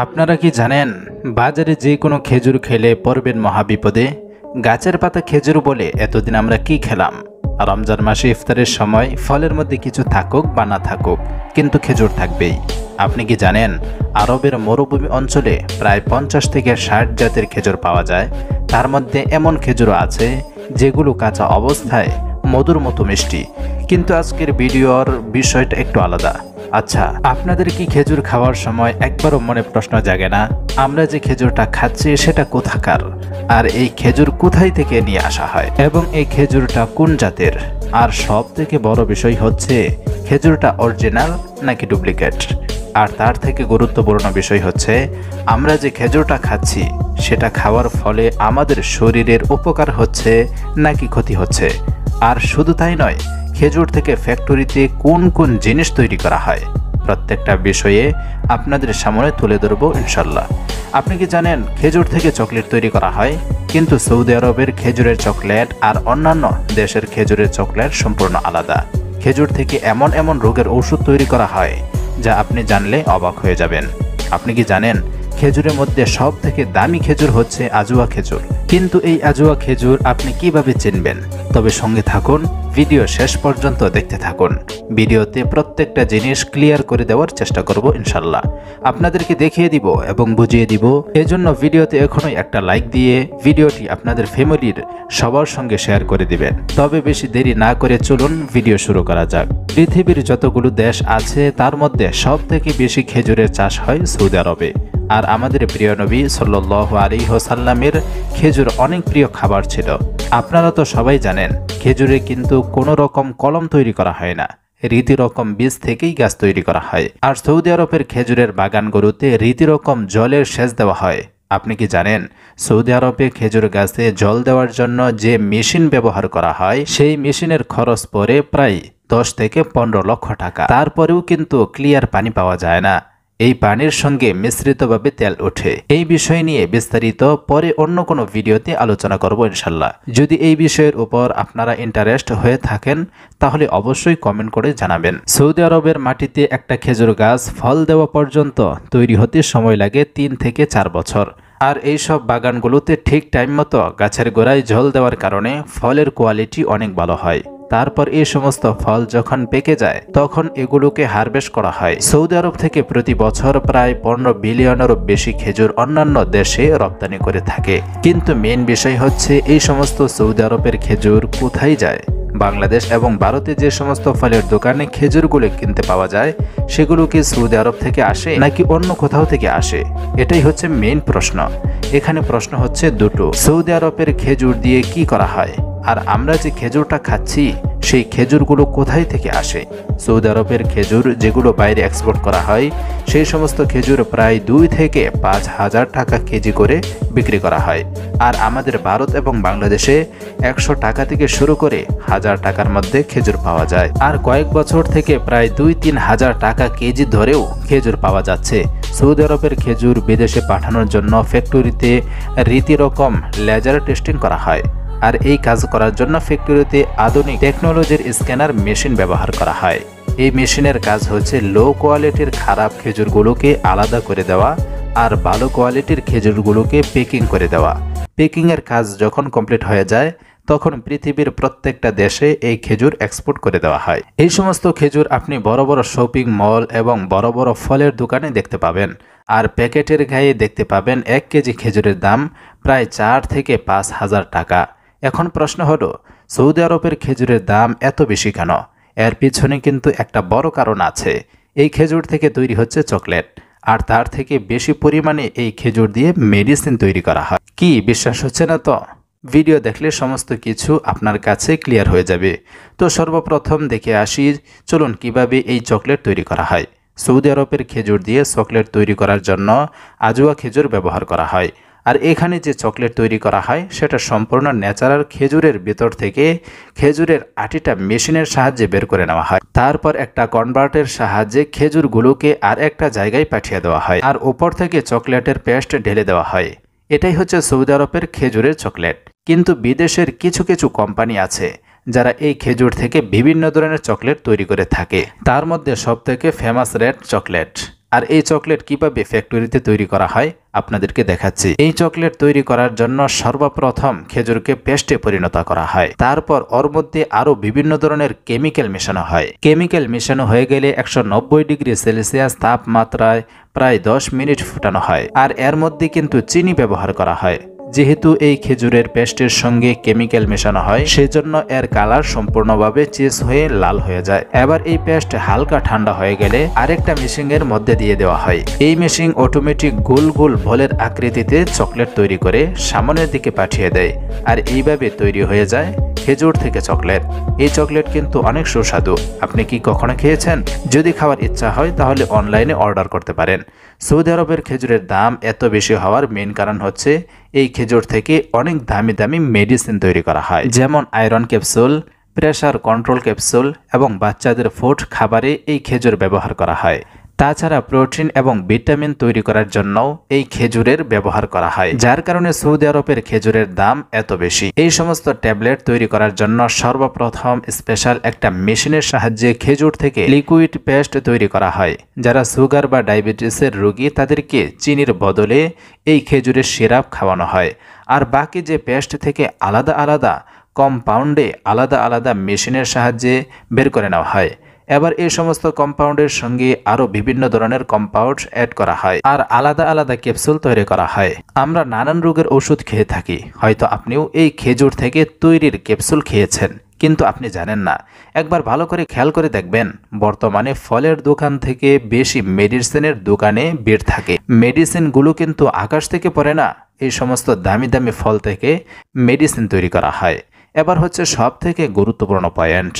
আপনারা কি জানেন বাজারে যে কোনো খেজুর খেলে পড়বেন মহাবিপদে। গাছের পাতা খেজুর বলে এতদিন আমরা কি খেলাম? রমজান মাসে ইফতারের সময় ফলের মধ্যে কিছু থাকুক বা না থাকুক, কিন্তু খেজুর থাকবেই। আপনি কি জানেন আরবের মরুভূমি অঞ্চলে প্রায় 50 থেকে 60 জাতের খেজুর পাওয়া যায়। তার মধ্যে এমন খেজুরও আছে যেগুলো কাঁচা অবস্থায় মধুর মতো মিষ্টি। কিন্তু আজকের ভিডিওর বিষয়টা একটু আলাদা। আচ্ছা, আপনাদের কি খেজুর খাওয়ার সময় একবারও মনে প্রশ্ন জাগে না আমরা যে খেজুরটা খাচ্ছি সেটা কোথাকার, আর এই খেজুর কোথায় থেকে নিয়ে আসা হয় এবং এই খেজুরটা কোন জাতের? আর সব থেকে বড় বিষয় হচ্ছে খেজুরটা অরিজিনাল নাকি ডুপ্লিকেট। আর তার থেকে গুরুত্বপূর্ণ বিষয় হচ্ছে আমরা যে খেজুরটা খাচ্ছি সেটা খাওয়ার ফলে আমাদের শরীরের উপকার হচ্ছে নাকি ক্ষতি হচ্ছে। আর শুধু তাই নয়, খেজুর থেকে ফ্যাক্টরিতে কোন কোন জিনিস তৈরি করা হয় প্রত্যেকটা বিষয়ে আপনাদের সামনে তুলে ধরব ইনশাল্লাহ। আপনি কি জানেন খেজুর থেকে চকলেট তৈরি করা হয়? কিন্তু সৌদি আরবের খেজুরের চকলেট আর অন্যান্য দেশের খেজুরের চকলেট সম্পূর্ণ আলাদা। খেজুর থেকে এমন এমন রোগের ওষুধ তৈরি করা হয় যা আপনি জানলে অবাক হয়ে যাবেন। আপনি কি জানেন খেজুরের মধ্যে সব থেকে দামি খেজুর হচ্ছে আজুয়া খেজুর? কিন্তু এই আজুয়া খেজুর আপনি কিভাবে চিনবেন? তবে সঙ্গে থাকুন, ভিডিও শেষ পর্যন্ত দেখতে থাকুন। ভিডিওতে প্রত্যেকটা জিনিস ক্লিয়ার করে দেওয়ার চেষ্টা করব ইনশাল্লাহ। আপনাদেরকে দেখিয়ে দিব এবং বুঝিয়ে দিব। এজন্য ভিডিওতে এখনই একটা লাইক দিয়ে ভিডিওটি আপনাদের ফ্যামিলির সবার সঙ্গে শেয়ার করে দিবেন। তবে বেশি দেরি না করে চলুন ভিডিও শুরু করা যাক। পৃথিবীর যতগুলো দেশ আছে তার মধ্যে সব থেকে বেশি খেজুরের চাষ হয় সৌদি আরবে। আর আমাদের প্রিয় নবী সাল্লাল্লাহু আলাইহি ওয়াসাল্লামের খেজুর অনেক প্রিয় খাবার ছিল। আপনারা তো সবাই জানেন খেজুরে কিন্তু কোনো রকম কলম তৈরি করা হয় না, রীতিরকম বীজ থেকেই গাছ তৈরি করা হয়। আর সৌদি আরবের খেজুরের বাগানগুলোতে রীতিরকম জলের সেচ দেওয়া হয়। আপনি কি জানেন সৌদি আরবে খেজুর গাছে জল দেওয়ার জন্য যে মেশিন ব্যবহার করা হয় সেই মেশিনের খরচ পড়ে প্রায় 10 থেকে 15 লক্ষ টাকা। তারপরেও কিন্তু ক্লিয়ার পানি পাওয়া যায় না, এই পানির সঙ্গে মিশ্রিতভাবে তেল ওঠে। এই বিষয় নিয়ে বিস্তারিত পরে অন্য কোনো ভিডিওতে আলোচনা করব ইনশাল্লাহ। যদি এই বিষয়ের উপর আপনারা ইন্টারেস্ট হয়ে থাকেন তাহলে অবশ্যই কমেন্ট করে জানাবেন। সৌদি আরবের মাটিতে একটা খেজুর গাছ ফল দেওয়া পর্যন্ত তৈরি হতে সময় লাগে 3 থেকে 4 বছর। আর এই সব বাগানগুলোতে ঠিক টাইম মতো গাছের গোড়ায় জল দেওয়ার কারণে ফলের কোয়ালিটি অনেক ভালো হয়। তারপর এই সমস্ত ফল যখন পেকে যায় তখন এগুলোকে হারভেস্ট করা হয়। সৌদি আরব থেকে প্রতি বছর প্রায় 15 বিলিয়নেরও বেশি খেজুর অন্যান্য দেশে রপ্তানি করে থাকে। কিন্তু মেইন বিষয় হচ্ছে এই সমস্ত সৌদি আরবের খেজুর কোথায় যায়? বাংলাদেশ এবং ভারতে যে সমস্ত ফলের দোকানে খেজুরগুলো কিনতে পাওয়া যায় সেগুলো কি সৌদি আরব থেকে আসে নাকি অন্য কোথাও থেকে আসে? এটাই হচ্ছে মেইন প্রশ্ন। এখানে প্রশ্ন হচ্ছে দুটো, সৌদি আরবের খেজুর দিয়ে কি করা হয়, আর আমরা যে খেজুরটা খাচ্ছি সেই খেজুরগুলো কোথায় থেকে আসে? সৌদি আরবের খেজুর যেগুলো বাইরে এক্সপোর্ট করা হয় সেই সমস্ত খেজুর প্রায় 2 থেকে 5 হাজার টাকা কেজি করে বিক্রি করা হয়। আর আমাদের ভারত এবং বাংলাদেশে 100 টাকা থেকে শুরু করে 1000 টাকার মধ্যে খেজুর পাওয়া যায়। আর কয়েক বছর থেকে প্রায় 2-3 হাজার টাকা কেজি ধরেও খেজুর পাওয়া যাচ্ছে। সৌদি আরবের খেজুর বিদেশে পাঠানোর জন্য ফ্যাক্টরিতে রীতিরকম লেজার টেস্টিং করা হয়। আর এই কাজ করার জন্য ফ্যাক্টরিতে আধুনিক টেকনোলজির স্ক্যানার মেশিন ব্যবহার করা হয়। এই মেশিনের কাজ হচ্ছে লো কোয়ালিটির খারাপ খেজুরগুলোকে আলাদা করে দেওয়া আর ভালো কোয়ালিটির খেজুরগুলোকে পেকিং করে দেওয়া। পেকিংয়ের কাজ যখন কমপ্লিট হয়ে যায় তখন পৃথিবীর প্রত্যেকটা দেশে এই খেজুর এক্সপোর্ট করে দেওয়া হয়। এই সমস্ত খেজুর আপনি বড় বড় শপিং মল এবং বড় বড় ফলের দোকানে দেখতে পাবেন। আর প্যাকেটের গায়ে দেখতে পাবেন 1 কেজি খেজুরের দাম প্রায় 4 থেকে 5 হাজার টাকা। এখন প্রশ্ন হলো সৌদি আরবের খেজুরের দাম এত বেশি কেন? এর পিছনে কিন্তু একটা বড় কারণ আছে। এই খেজুর থেকে তৈরি হচ্ছে চকলেট, আর তার থেকে বেশি পরিমাণে এই খেজুর দিয়ে মেডিসিন তৈরি করা হয়। কি বিশ্বাস হচ্ছে না তো? ভিডিও দেখলে সমস্ত কিছু আপনার কাছে ক্লিয়ার হয়ে যাবে। তো সর্বপ্রথম দেখে আসি, চলুন কিভাবে এই চকলেট তৈরি করা হয়। সৌদি আরবের খেজুর দিয়ে চকলেট তৈরি করার জন্য আজুয়া খেজুর ব্যবহার করা হয়। আর এখানে যে চকলেট তৈরি করা হয় সেটা সম্পূর্ণ ন্যাচারাল খেজুরের ভেতর থেকে খেজুরের আটিটা মেশিনের সাহায্যে বের করে নেওয়া হয়। তারপর একটা কনভার্টের সাহায্যে খেজুরগুলোকে আর একটা জায়গায় পাঠিয়ে দেওয়া হয় আর উপর থেকে চকলেটের পেস্ট ঢেলে দেওয়া হয়। এটাই হচ্ছে সৌদি আরবের খেজুরের চকলেট। কিন্তু বিদেশের কিছু কিছু কোম্পানি আছে যারা এই খেজুর থেকে বিভিন্ন ধরনের চকলেট তৈরি করে থাকে। তার মধ্যে সবথেকে ফেমাস রেড চকলেট। আর এই চকলেট কিভাবে ফ্যাক্টরিতে তৈরি করা হয় আপনাদেরকে দেখাচ্ছি। এই চকলেট তৈরি করার জন্য সর্বপ্রথম খেজুরকে পেস্টে পরিণত করা হয়, তারপর ওর মধ্যে আরো বিভিন্ন ধরনের কেমিক্যাল মেশানো হয়। কেমিক্যাল মেশানো হয়ে গেলে 190 ডিগ্রি সেলসিয়াস তাপমাত্রায় প্রায় 10 মিনিট ফুটানো হয়। আর এর মধ্যে কিন্তু চিনি ব্যবহার করা হয়। যেহেতু এই খেজুরের পেস্টের সঙ্গে কেমিক্যাল মেশানো হয়, সেজন্য এর কালার সম্পূর্ণভাবে চেঞ্জ হয়ে লাল হয়ে যায়। এবার এই পেস্ট হালকা ঠান্ডা হয়ে গেলে আরেকটা মেশিনের মধ্যে দিয়ে দেওয়া হয়। এই মেশিন অটোমেটিক গোল গোল বলের আকৃতিতে চকলেট তৈরি করে সামনের দিকে পাঠিয়ে দেয়। আর এইভাবে তৈরি হয়ে যায় খেজুর থেকে চকলেট। এই চকলেট কিন্তু অনেক সুস্বাদু। আপনি কি কখনো খেয়েছেন? যদি খাওয়ার ইচ্ছা হয় তাহলে অনলাইনে অর্ডার করতে পারেন। সৌদি আরবের খেজুরের দাম এত বেশি হওয়ার মেইন কারণ হচ্ছে এই খেজুর থেকে অনেক দামি দামি মেডিসিন তৈরি করা হয়, যেমন iron capsule, pressure control capsule এবং বাচ্চাদের ফুড খাবারে এই খেজুর ব্যবহার করা হয়। তাছাড়া প্রোটিন এবং ভিটামিন তৈরি করার জন্যও এই খেজুরের ব্যবহার করা হয়, যার কারণে সৌদি আরবের খেজুরের দাম এত বেশি। এই সমস্ত ট্যাবলেট তৈরি করার জন্য সর্বপ্রথম স্পেশাল একটা মেশিনের সাহায্যে খেজুর থেকে লিকুইড পেস্ট তৈরি করা হয়। যারা সুগার বা ডায়াবেটিসের রোগী তাদেরকে চিনির বদলে এই খেজুরের সিরাপ খাওয়ানো হয়। আর বাকি যে পেস্ট থেকে আলাদা আলাদা কম্পাউন্ডে আলাদা আলাদা মেশিনের সাহায্যে বের করে নেওয়া হয়। এবার এই সমস্ত কম্পাউন্ডের সঙ্গে আরো বিভিন্ন ধরনের কম্পাউন্ড অ্যাড করা হয় আর আলাদা আলাদা ক্যাপসুল তৈরি করা হয়। আমরা নানান রোগের ওষুধ খেয়ে থাকি, হয়তো আপনিও এই খেজুর থেকে তৈরির ক্যাপসুল খেয়েছেন, কিন্তু আপনি জানেন না। একবার ভালো করে খেয়াল করে দেখবেন, বর্তমানে ফলের দোকান থেকে বেশি মেডিসিনের দোকানে ভিড় থাকে। মেডিসিনগুলো কিন্তু আকাশ থেকে পড়ে না, এই সমস্ত দামি দামি ফল থেকে মেডিসিন তৈরি করা হয়। এবার হচ্ছে সব থেকে গুরুত্বপূর্ণ পয়েন্ট,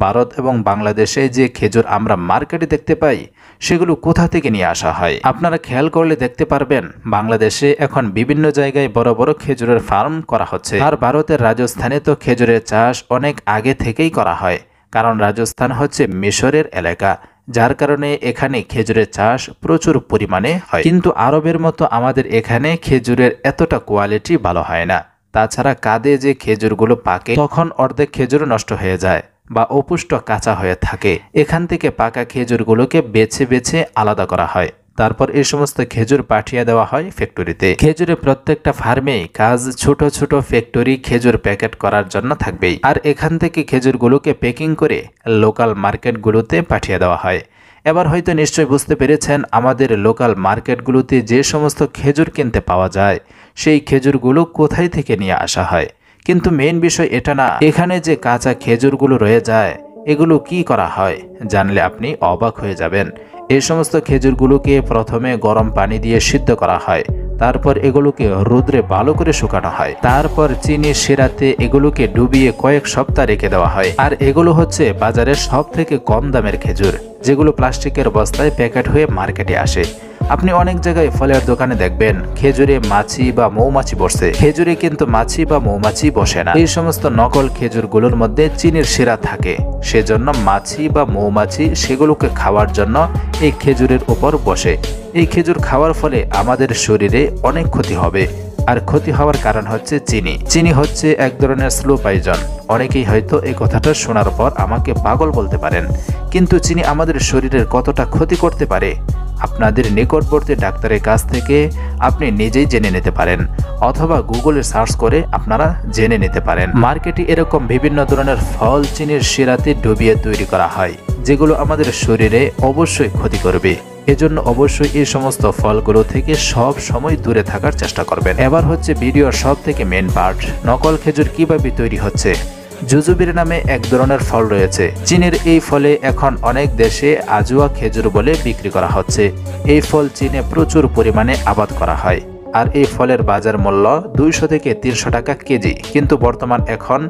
ভারত এবং বাংলাদেশে যে খেজুর আমরা মার্কেটে দেখতে পাই সেগুলো কোথা থেকে নিয়ে আসা হয়। আপনারা খেয়াল করলে দেখতে পারবেন বাংলাদেশে এখন বিভিন্ন জায়গায় বড় বড় খেজুরের ফার্ম করা হচ্ছে। আর ভারতের রাজস্থানে তো খেজুরের চাষ অনেক আগে থেকেই করা হয়, কারণ রাজস্থান হচ্ছে মিশরের এলাকা, যার কারণে এখানে খেজুরের চাষ প্রচুর পরিমাণে হয়। কিন্তু আরবের মতো আমাদের এখানে খেজুরের এতটা কোয়ালিটি ভালো হয় না। তাছাড়া কাঁধে যে খেজুরগুলো পাকে তখন অর্ধেক খেজুর নষ্ট হয়ে যায় বা অপুষ্ট কাঁচা হয়ে থাকে। এখান থেকে পাকা খেজুরগুলোকে বেছে বেছে আলাদা করা হয়, তারপর এই সমস্ত খেজুর পাঠিয়ে দেওয়া হয় ফ্যাক্টরিতে। খেজুরের প্রত্যেকটা ফার্মেই কাজ ছোট ছোট ফ্যাক্টরি খেজুর প্যাকেট করার জন্য থাকবেই। আর এখান থেকে খেজুরগুলোকে প্যাকিং করে লোকাল মার্কেটগুলোতে পাঠিয়ে দেওয়া হয়। এবার হয়তো নিশ্চয়ই বুঝতে পেরেছেন আমাদের লোকাল মার্কেটগুলোতে যে সমস্ত খেজুর কিনতে পাওয়া যায় সেই খেজুরগুলো কোথায় থেকে নিয়ে আসা হয়। কিন্তু মেইন বিষয় এটা না, এখানে যে কাঁচা খেজুরগুলো রয়ে যায় এগুলো কি করা হয় জানলে আপনি অবাক হয়ে যাবেন। এই সমস্ত খেজুরগুলোকে প্রথমে গরম পানি দিয়ে সিদ্ধ করা হয়, তারপর এগুলোকে রোদ্রে ভালো করে শুকানো হয়, তারপর চিনির শিরাতে এগুলোকে ডুবিয়ে কয়েক সপ্তাহ রেখে দেওয়া হয়। আর এগুলো হচ্ছে বাজারের সব থেকে কম দামের খেজুর, যেগুলো প্লাস্টিকের বস্তায় প্যাকেট হয়ে মার্কেটে আসে। আপনি অনেক জায়গায় ফলের দোকানে দেখবেন খেজুরে মাছি বা মৌমাছি বসে, খেজুরে কিন্তু মাছি বা মৌমাছি বসে না। এই সমস্ত নকল খেজুরগুলোর মধ্যে চিনির শিরা থাকে, সেজন্য মাছি বা মৌমাছি সেগুলোকে খাওয়ার জন্য এই খেজুরের উপর বসে। এই খেজুর খাওয়ার ফলে আমাদের শরীরে অনেক ক্ষতি হবে। আর ক্ষতি হওয়ার কারণ হচ্ছে চিনি। চিনি হচ্ছে এক ধরনের স্লো পয়জন। অনেকেই হয়তো এই কথাটা শোনার পর আমাকে পাগল বলতে পারেন, কিন্তু চিনি আমাদের শরীরের কতটা ক্ষতি করতে পারে আপনাদের নিকটবর্তী ডাক্তারের কাছ থেকে আপনি নিজেই জেনে নিতে পারেন, অথবা গুগলে সার্চ করে আপনারা জেনে নিতে পারেন। মার্কেটে এরকম বিভিন্ন ধরনের ফল চিনির শিরাতে ডুবিয়ে তৈরি করা হয়, যেগুলো আমাদের শরীরে অবশ্যই ক্ষতি করবে। এজন্য অবশ্যই এই সমস্ত ফলগুলো থেকে সব সময় দূরে থাকার চেষ্টা করবেন। এবার হচ্ছে ভিডিওর সব থেকে মেন পার্ট, নকল খেজুর কিভাবে তৈরি হচ্ছে। জুজুবির নামে এক ধরনের ফল রয়েছে। চীনের এই ফলে এখন অনেক দেশে আজুয়া খেজুর বলে বিক্রি করা হচ্ছে। এই ফল চীনে প্রচুর পরিমাণে আবাদ করা হয়, আর এই ফলের বাজার মূল্য 200 থেকে 300 টাকা কেজি। কিন্তু বর্তমান এখন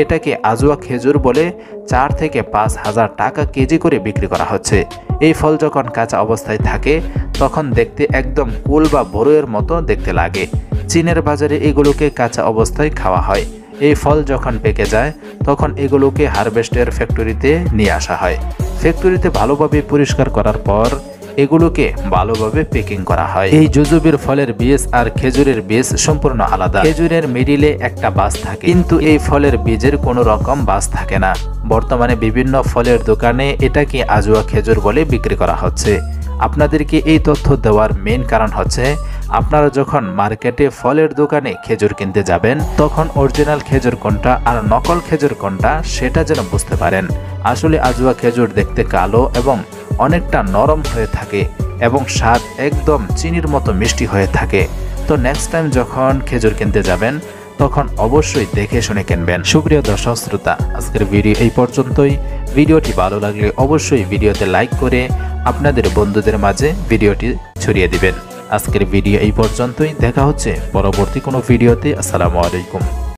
এটাকে আজুয়া খেজুর বলে 4 থেকে 5,000 টাকা কেজি করে বিক্রি করা হচ্ছে। এই ফল যখন কাঁচা অবস্থায় থাকে তখন দেখতে একদম কুল বা বড়ইয়ের মতো দেখতে লাগে। চীনের বাজারে এগুলোকে কাঁচা অবস্থায় খাওয়া হয়। এই ফল যখন পেকে যায় তখন এগুলোকে হারভেস্টের ফ্যাক্টরিতে নিয়ে আসা হয়। ফ্যাক্টরিতে ভালোভাবে পরিষ্কার করার পর এগুলোকে ভালোভাবে প্যাকিং করা হয়। এই জুজুবির ফলের বীজ আর খেজুরের বীজ সম্পূর্ণ আলাদা। খেজুরের মিডিলে একটা বাস থাকে, কিন্তু এই ফলের বীজের কোনো রকম বাস থাকে না। বর্তমানে বিভিন্ন ফলের দোকানে এটাকে আজুয়া খেজুর বলে বিক্রি করা হচ্ছে। আপনাদেরকে এই তথ্য দেওয়ার মেইন কারণ হচ্ছে আপনারা যখন মার্কেটে ফলের দোকানে খেজুর কিনতে যাবেন তখন অরিজিনাল খেজুর কোনটা আর নকল খেজুর কোনটা সেটা যেন বুঝতে পারেন। আসলে আজুয়া খেজুর দেখতে কালো এবং অনেকটা নরম হয়ে থাকে এবং স্বাদ একদম চিনির মতো মিষ্টি হয়ে থাকে। তো নেক্সট টাইম যখন খেজুর কিনতে যাবেন তখন অবশ্যই দেখে শুনে কিনবেন। সুপ্রিয় দর্শক শ্রোতা, আজকের ভিডিও এই পর্যন্তই। ভিডিওটি ভালো লাগলে অবশ্যই ভিডিওতে লাইক করে আপনাদের বন্ধুদের মাঝে ভিডিওটি ছড়িয়ে দিবেন। আজকের ভিডিও এই পর্যন্তই। দেখা হচ্ছে পরবর্তী কোনো ভিডিওতে। আসসালামু আলাইকুম।